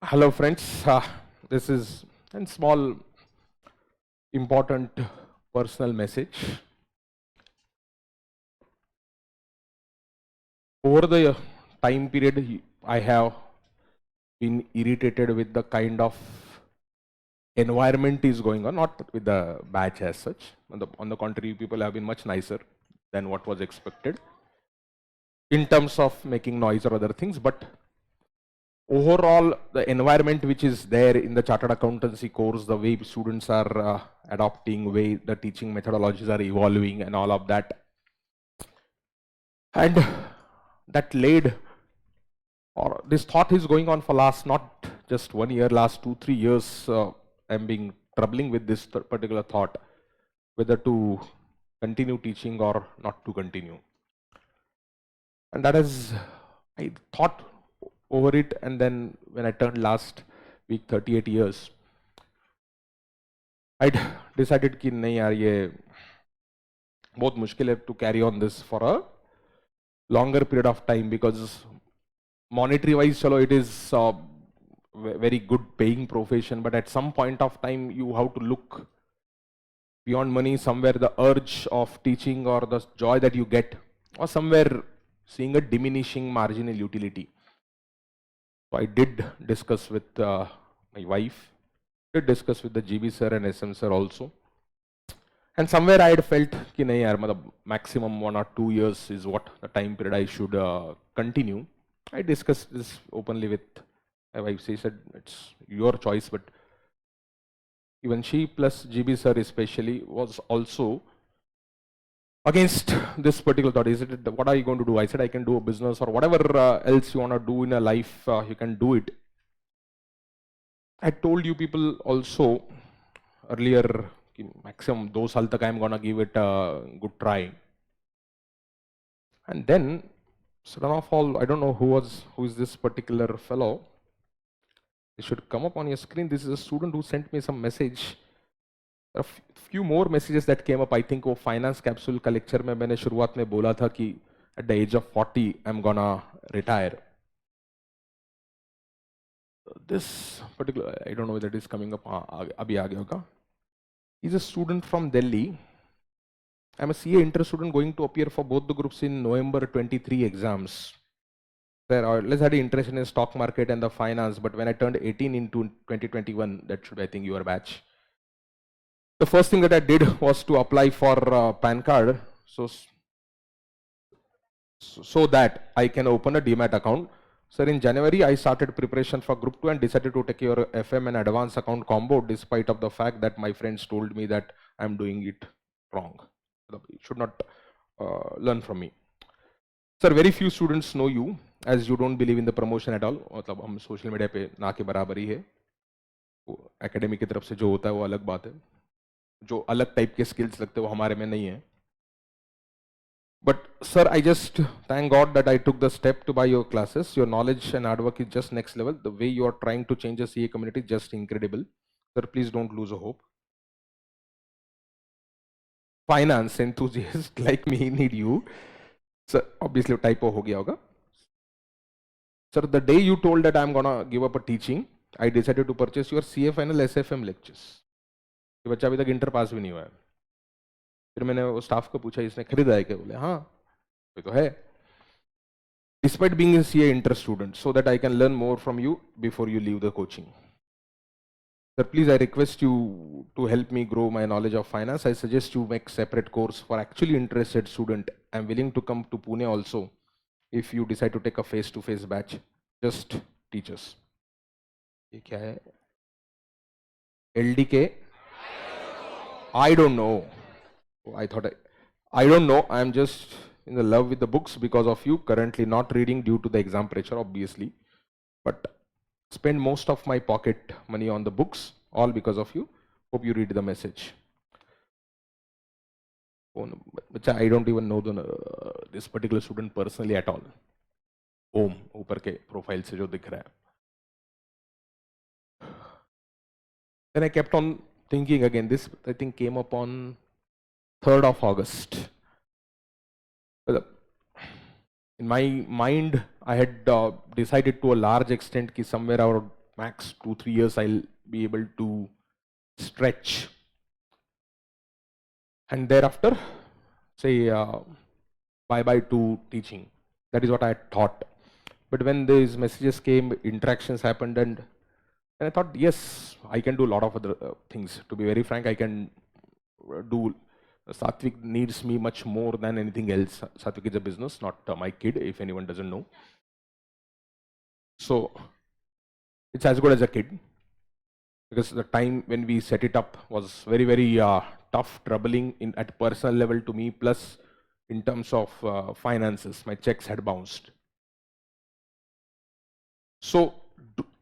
Hello friends, this is a small important personal message. Over the time period, I have been irritated with the kind of environment is going on, not with the batch as such. On the contrary, people have been much nicer than what was expected in terms of making noise or other things, but overall the environment which is there in the chartered accountancy course, the way students are adopting, way the teaching methodologies are evolving and all of that, and that laid, or this thought is going on for last not just 1 year, last 2-3 years. I'm being troubling with this particular thought, whether to continue teaching or not to continue. And that is, I thought over it, and then when I turned last week 38 years, I decided कि नहीं यार ये बहुत मुश्किल है to carry on this for a longer period of time, because monetary wise chalo it is very good paying profession, but at some point of time you have to look beyond money. Somewhere the urge of teaching or the joy that you get, or somewhere seeing a diminishing marginal utility. So I did discuss with my wife, did discuss with the GB sir and SM sir also, and somewhere I had felt कि नहीं यार, maximum 1 or 2 years is what the time period I should continue. I discussed this openly with my wife. She said it's your choice, but even she plus GB sir especially was also against this particular thought. Is it, what are you going to do? I said I can do a business or whatever else you want to do in a life, you can do it. I told you people also earlier, maximum 2 साल तक I'm gonna give it a good try. And then sudden of all, I don't know who is this particular fellow. It should come up on your screen. This is a student who sent me some message. A few more messages that came up. I think वो finance capsule का lecture में मैंने शुरुआत में बोला था कि at the age of 40 I'm gonna retire. This particular, I don't know whether it is coming up. अभी आ गया होगा. He's a student from Delhi. I'm a CA inter student going to appear for both the groups in November 23 exams. There are less had interest in the stock market and the finance, but when I turned 18 into 2021, that should be, I think, your batch. The first thing that I did was to apply for PAN card, so that I can open a Demat account. Sir, in January, I started preparation for Group 2 and decided to take your FM and advance account combo, despite of the fact that my friends told me that I'm doing it wrong. You should not learn from me. Sir, very few students know you, as you don't believe in the promotion at all. मतलब हम social media पे ना के बराबर ही है. Academy की तरफ से जो होता है वो अलग बात है. जो अलग टाइप के स्किल्स लगते हैं वो हमारे में नहीं है. But sir, I just thank God that I took the step to buy your classes. Your knowledge and hard work is just next level. The way you are trying to change the CA community is just incredible. Sir, please don't lose a hope. Finance enthusiasts like me need you. Sir, obviously typo ho gaya hoga. Sir, the day you told that I'm gonna give up a teaching, I decided to purchase your CA final SFM lectures. ये बच्चा अभी तक inter pass भी नहीं हुआ है. फिर मैंने वो स्टाफ को पूछा इसने खरीदा है क्या? बोले हाँ ये तो है. Despite being a CA inter student, so that I can learn more from you before you leave the coaching. Sir, please, I request you to help me grow my knowledge of finance. I suggest you make separate course for actually interested student. I'm willing to come to Pune also if you decide to take a face-to-face batch. Just teach us. ये क्या है? LDK? I don't know. I thought I don't know. I'm just in the love with the books because of you. Currently not reading due to the exam pressure, obviously. But spend most of my pocket money on the books, all because of you. Hope you read the message. I don't even know this particular student personally at all. Om, ऊपर के profile से जो दिख रहा है. Then I kept on thinking again. This, I think, came up on 3rd of August. In my mind, I had decided to a large extent that somewhere max 2-3 years I'll be able to stretch, and thereafter say bye bye to teaching. That is what I thought. But when these messages came, interactions happened, and I thought, yes, I can do a lot of other things. To be very frank, I can do. Satvik needs me much more than anything else. Satvik is a business, not my kid, if anyone doesn't know. So it's as good as a kid, because the time when we set it up was very, very tough, troubling at personal level to me, plus in terms of finances, my checks had bounced. So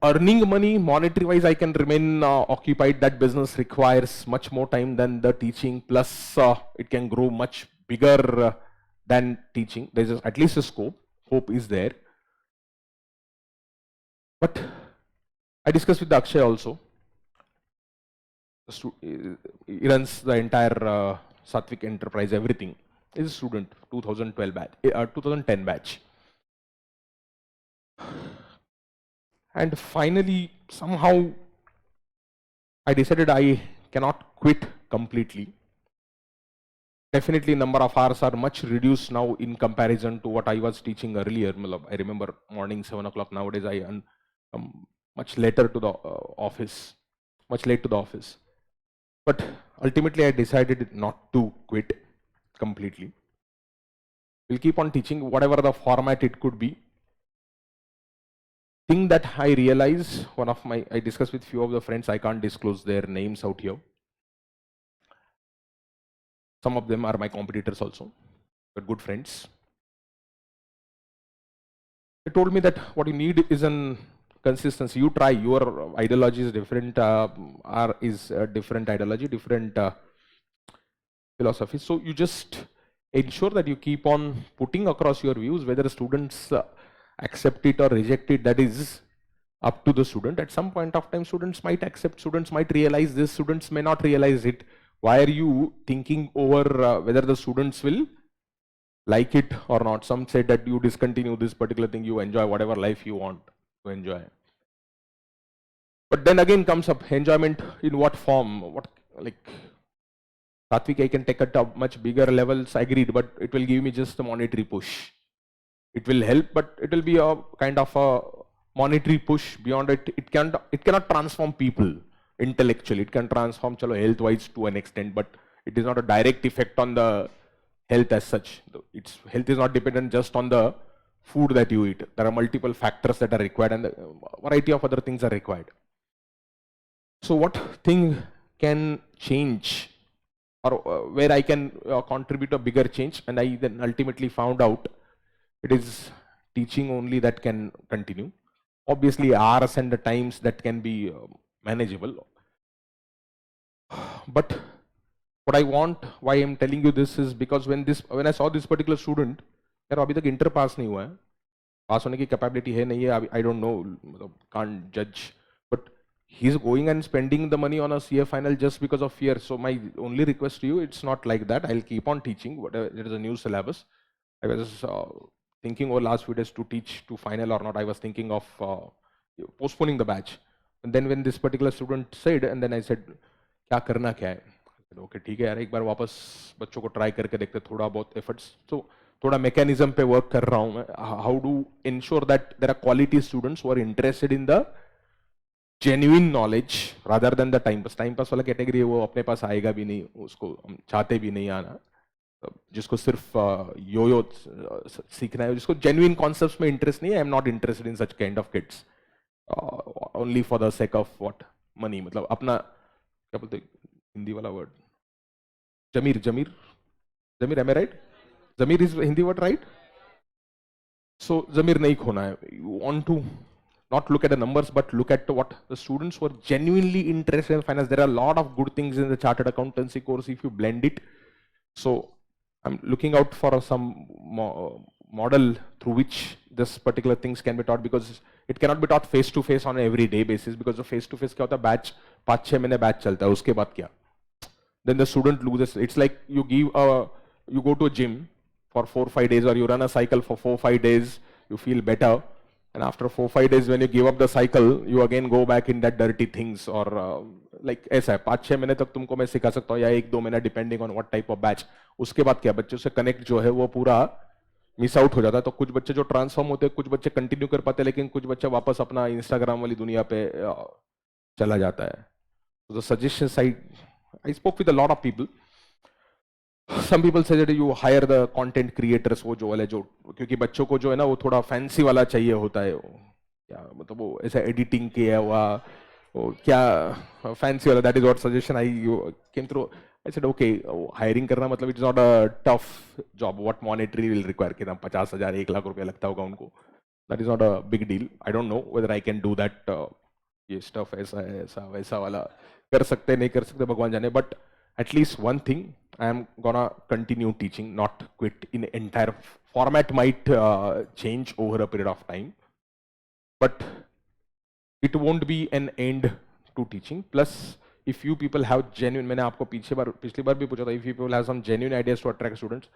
earning money, monetary wise, I can remain occupied. That business requires much more time than the teaching, plus it can grow much bigger than teaching. There's at least a scope. Hope is there. But I discussed with Akshay also. He runs the entire Satvik enterprise, everything. He's a student, 2012 batch, 2010 batch. And finally, somehow, I decided I cannot quit completely. Definitely, number of hours are much reduced now in comparison to what I was teaching earlier. I remember morning 7 o'clock. Nowadays, I come much later to the office, much late to the office. But ultimately, I decided not to quit completely. We'll keep on teaching whatever the format it could be. Thing that I realized, I discussed with few of the friends, I can't disclose their names out here. Some of them are my competitors also, but good friends. They told me that what you need is an consistency. You try, your ideology is different, is a different ideology, different philosophy. So you just ensure that you keep on putting across your views, whether students accept it or reject it, that is up to the student. At some point of time, students might accept, students might realize this, students may not realize it. Why are you thinking over whether the students will like it or not? Some say that you discontinue this particular thing, you enjoy whatever life you want to enjoy. But then again comes up enjoyment in what form? What, like Satvik, I can take it to much bigger levels, agreed, but it will give me just a monetary push. It will help, but it will be a kind of a monetary push. Beyond it, it cannot transform people intellectually. It can transform health-wise to an extent, but it is not a direct effect on the health as such. Its health is not dependent just on the food that you eat. There are multiple factors that are required, and a variety of other things are required. So what thing can change, or where I can contribute a bigger change? And I then ultimately found out it is teaching only that can continue. Obviously, hours and the times that can be manageable. But what I want, why I'm telling you this is because when I saw this particular student, यार अभी तक inter pass नहीं हुआ है, पास होने की capability है नहीं है, I don't know, can't judge, but he's going and spending the money on a CA final just because of fear. So my only request to you, it's not like that. I'll keep on teaching. Whatever, there is a new syllabus. I was thinking over last few days to teach to final or not. I was thinking of postponing the batch. And then when this particular student said, and then I said, क्या करना क्या है? Okay, ठीक है यार, एक बार वापस बच्चों को ट्राई करके देखते, थोड़ा बहुत एफर्ट्स. So थोड़ा मैकेनिज्म पे वर्क कर रहा हूँ मैं. How to ensure that there are quality students who are interested in the genuine knowledge rather than the time pass. Time pass वाला कैटेगरी है, वो अपने पास आएगा भी नहीं, उसको हम चाहते भी नहीं आना. जिसको सिर्फ यो सीखना है, जिसको genuine concepts में इंटरेस्ट नहीं है, I am not interested in such kind of kids. Only for the sake of what? Money. मतलब अपना क्या बोलते हिंदी वाला वर्ड? जमीर, am I right? जमीर is Hindi word, right? So जमीर नहीं खोना है. You want to not look at the numbers, but look at what the students who are genuinely interested in finance. There are a lot of good things in the chartered accountancy course if you blend it. So I'm looking out for some model through which this particular things can be taught, because it cannot be taught face to face on an everyday basis, because the face to face क्या होता है, batch 5-6 महीने batch चलता है, उसके बाद क्या? Then the student loses. It's like you go to a gym for 4-5 days, or you run a cycle for 4-5 days, you feel better, and after 4-5 days when you give up the cycle, you again go back in that dirty things, or like ऐसा है 5-6 महीने तक तुमको मैं सिखा सकता हूँ, या 1-2 महीना depending on what type of batch. उसके बाद क्या बच्चों से कनेक्ट जो है वो पूरा मिस आउट हो जाता है. तो कुछ बच्चे जो ट्रांसफॉर्म होते हैं, कुछ बच्चे कंटिन्यू कर पाते हैं, लेकिन कुछ बच्चे वापस अपना इंस्टाग्राम वाली दुनिया पे चला जाता है. तो suggestions I spoke with a lot of people. Some people say that you hire the content creators, वो जो वाले जो, क्योंकि बच्चों को जो है ना वो थोड़ा फैंसी वाला चाहिए होता है. क्या मतलब वो ऐसा एडिटिंग किया हुआ वो क्या फैंसी वाला. That is what suggestion I came through. I said okay, hiring करना मतलब it's not a tough job. What monetary will require कि 50,000 1 लाख रुपया लगता होगा उनको. That is not a big deal. I don't know whether I can do that. ये stuff ऐसा है ऐसा वैसा वाला कर सकते नहीं कर सकते भगवान जाने. But at least one thing, I am gonna continue teaching, not quit. In entire format might change over a period of time, but it won't be an end to teaching. Plus, if you people have genuine, मैंने आपको पिछली बार भी पूछा था, if you people have some genuine ideas to attract students,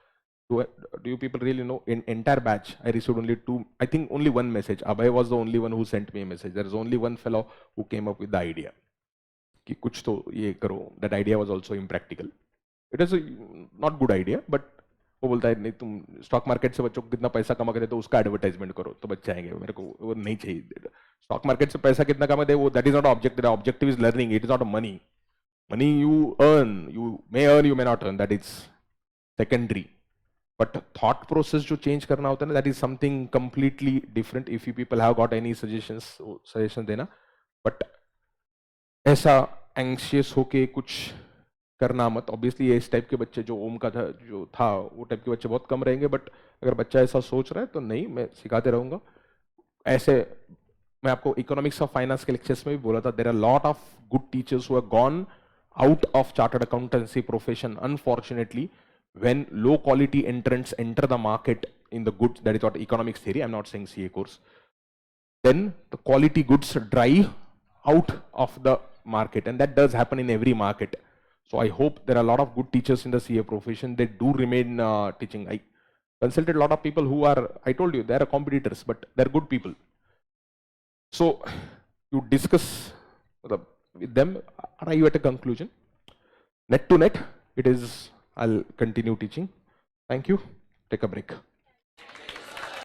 do you people really know? In entire batch, I received only 2, I think only one message. Abhay was the only one who sent me a message. There is only one fellow who came up with the idea कि कुछ तो ये करो. That idea was also impractical. It is not good idea, but वो बोलता है नहीं तुम स्टॉक मार्केट से बच्चों को कितना पैसा कमा के देते हो उसका एडवर्टाइजमेंट करो तो बच्चे आएंगे. मेरे को वो नहीं चाहिए. स्टॉक मार्केट से पैसा कितना कमा दे वो that is not objective. Objective is learning. It is not money. Money you earn, you may not earn, that is secondary. But thought process जो चेंज करना होता है ना, that is something completely different. If you people have got any suggestion देना. But ऐसा anxious होके कुछ करना मत. ऑब्वियसली इस टाइप के बच्चे जो ओम का था वो टाइप के बच्चे बहुत कम रहेंगे. बट अगर बच्चा ऐसा सोच रहा है तो नहीं, मैं सिखाते रहूंगा. ऐसे मैं आपको इकोनॉमिक्स ऑफ फाइनेंस के लेक्चर्स में भी बोला था, there are lot of good teachers who have gone out of chartered accountancy profession unfortunately when low quality entrants enter the market in the goods, that is what economics theory, I'm not saying CA course, then the quality goods drive out of the market, and that does happen in every market. So I hope there are a lot of good teachers in the CA profession. They do remain teaching. I consulted a lot of people who are, I told you, they are competitors, but they're good people. So you discuss with them, arrive at a conclusion. Net to net, it is, I'll continue teaching. Thank you. Take a break.